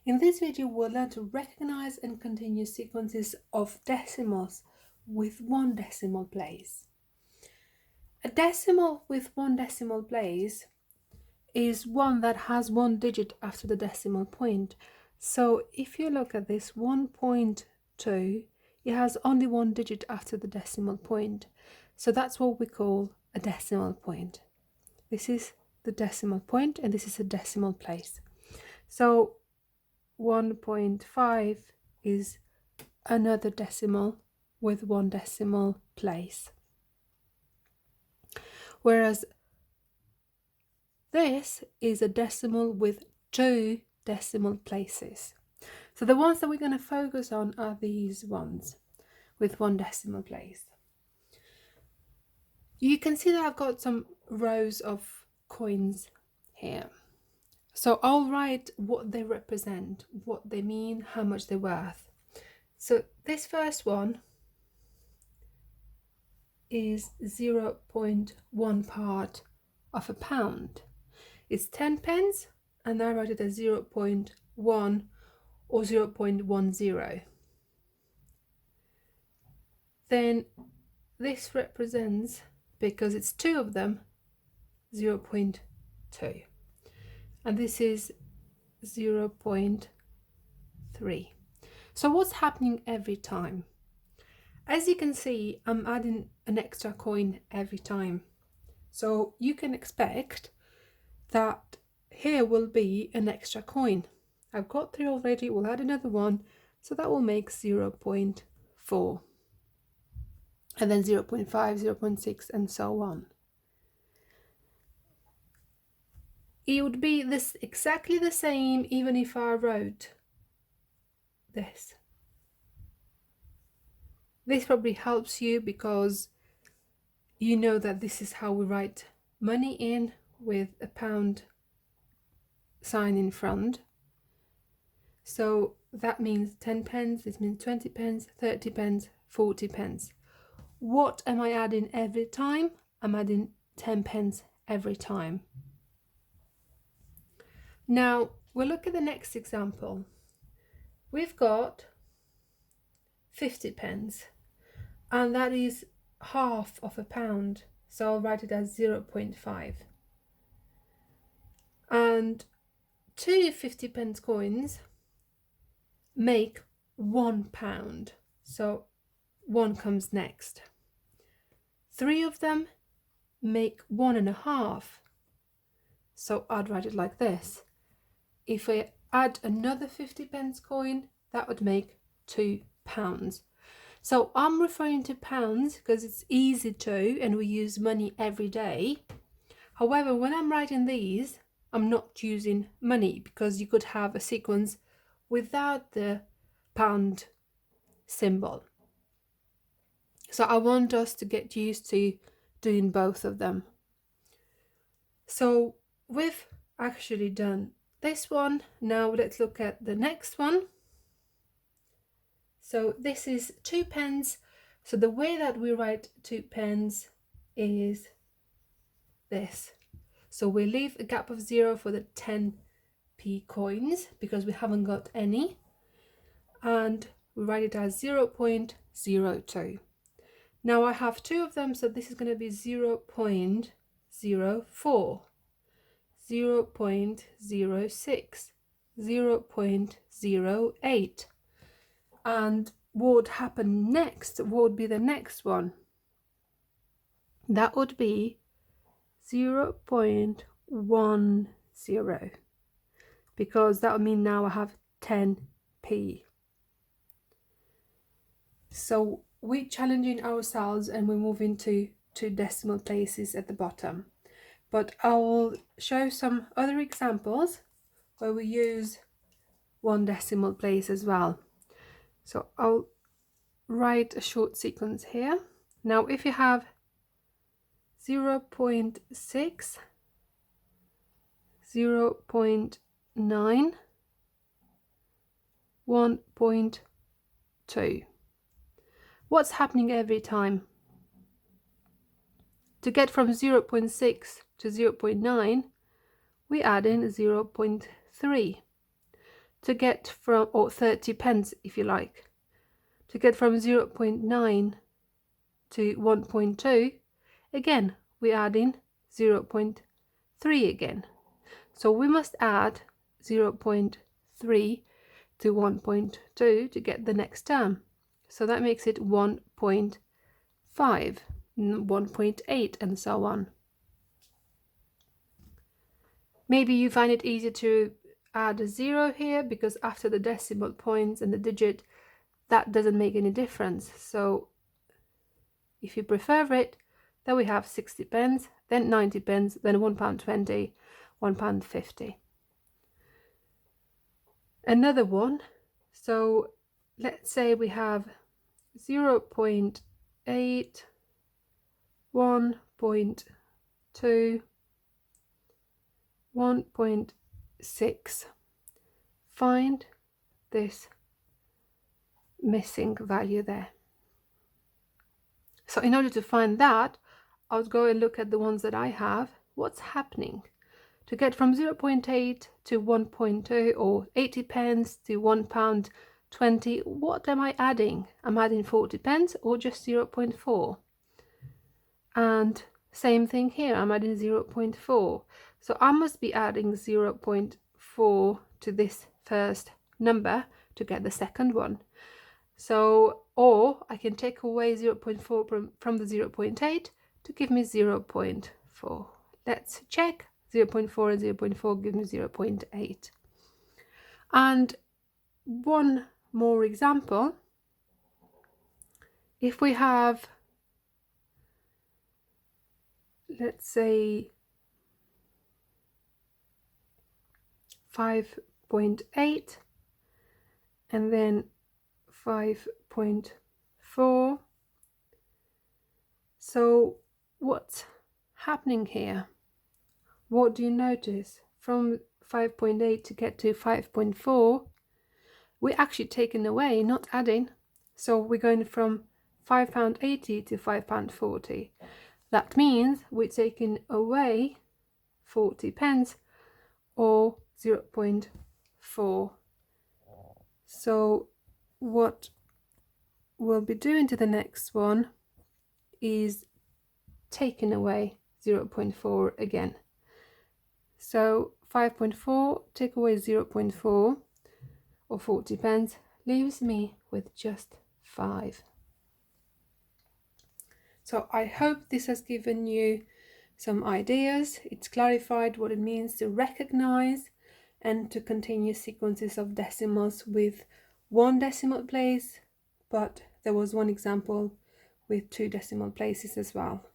In this video, we'll learn to recognize and continue sequences of decimals with one decimal place. A decimal with one decimal place is one that has one digit after the decimal point. So if you look at this 1.2, it has only one digit after the decimal point. So that's what we call a decimal point. This is the decimal point and this is a decimal place. So 1.5 is another decimal with one decimal place. Whereas this is a decimal with two decimal places. So the ones that we're going to focus on are these ones with one decimal place. You can see that I've got some rows of coins here. So I'll write what they represent, what they mean, how much they're worth. So this first one is 0.1 part of a pound. It's 10 pence, and I write it as 0.1 or 0.10. Then this represents, because it's two of them, 0.2. And this is 0.3. So what's happening every time? As you can see, I'm adding an extra coin every time. So you can expect that here will be an extra coin. I've got 3 already, we'll add another one, so that will make 0.4. And then 0.5, 0.6, and so on. It would be this exactly the same even if I wrote this. This probably helps you because you know that this is how we write money in, with a pound sign in front. So that means 10 pence, this means 20 pence, 30 pence, 40 pence. What am I adding every time? I'm adding 10 pence every time. Now we'll look at the next example. We've got 50 pence, and that is half of a pound, so I'll write it as 0.5. And two 50 pence coins make 1 pound, so 1 comes next. 3 of them make 1.5, so I'd write it like this. If I add another 50 pence coin, that would make 2 pounds. So I'm referring to pounds because it's easy to, and we use money every day. However, when I'm writing these, I'm not using money because you could have a sequence without the pound symbol. So I want us to get used to doing both of them. So we've actually done this one. Now let's look at the next one. So this is 2 pence. So the way that we write 2 pence is this. So we leave a gap of 0 for the 10p coins because we haven't got any. And we write it as 0.02. Now I have 2 of them, so this is going to be 0.04, 0.06, 0.08. And what would happen next? What would be the next one? That would be 0.10, because that would mean now I have 10p. So we're challenging ourselves and we're moving to 2 decimal places at the bottom. But I'll show some other examples where we use 1 decimal place as well. So I'll write a short sequence here. Now if you have 0.6, 0.9, 1.2. What's happening every time? To get from 0.6 to 0.9, we add in 0.3. to get from, or 30 pence if you like, to get from 0.9 to 1.2, again, we add in 0.3 again. So we must add 0.3 to 1.2 to get the next term. So that makes it 1.5, 1.8, and so on. Maybe you find it easier to add a 0 here, because after the decimal points and the digit, that doesn't make any difference. So if you prefer it, then we have 60 pence, then 90 pence, then £1.20, £1.50. Another one, so let's say we have 0.8, 1.2, 1.6. Find this missing value there. So in order to find that, I'll go and look at the ones that I have. What's happening? To get from 0.8 to 1.2, or 80 pence to £1.20, what am I adding? I'm adding 40 pence or just 0.4. And same thing here, I'm adding 0.4. So I must be adding 0.4 to this first number to get the second one. So, or I can take away 0.4 from the 0.8 to give me 0.4. Let's check. 0.4 and 0.4 give me 0.8. And one more example. If we have, let's say, 5.8 and then 5.4. So what's happening here? What do you notice? From 5.8 to get to 5.4, we're actually taking away, not adding. So we're going from £5.80 to £5.40. That means we're taking away 40 pence or 0.4. So what we'll be doing to the next one is taking away 0.4 again. So 5.4 take away 0.4 or 40 pence leaves me with just 5. So I hope this has given you some ideas. It's clarified what it means to recognize and to continue sequences of decimals with one decimal place, but there was one example with 2 decimal places as well.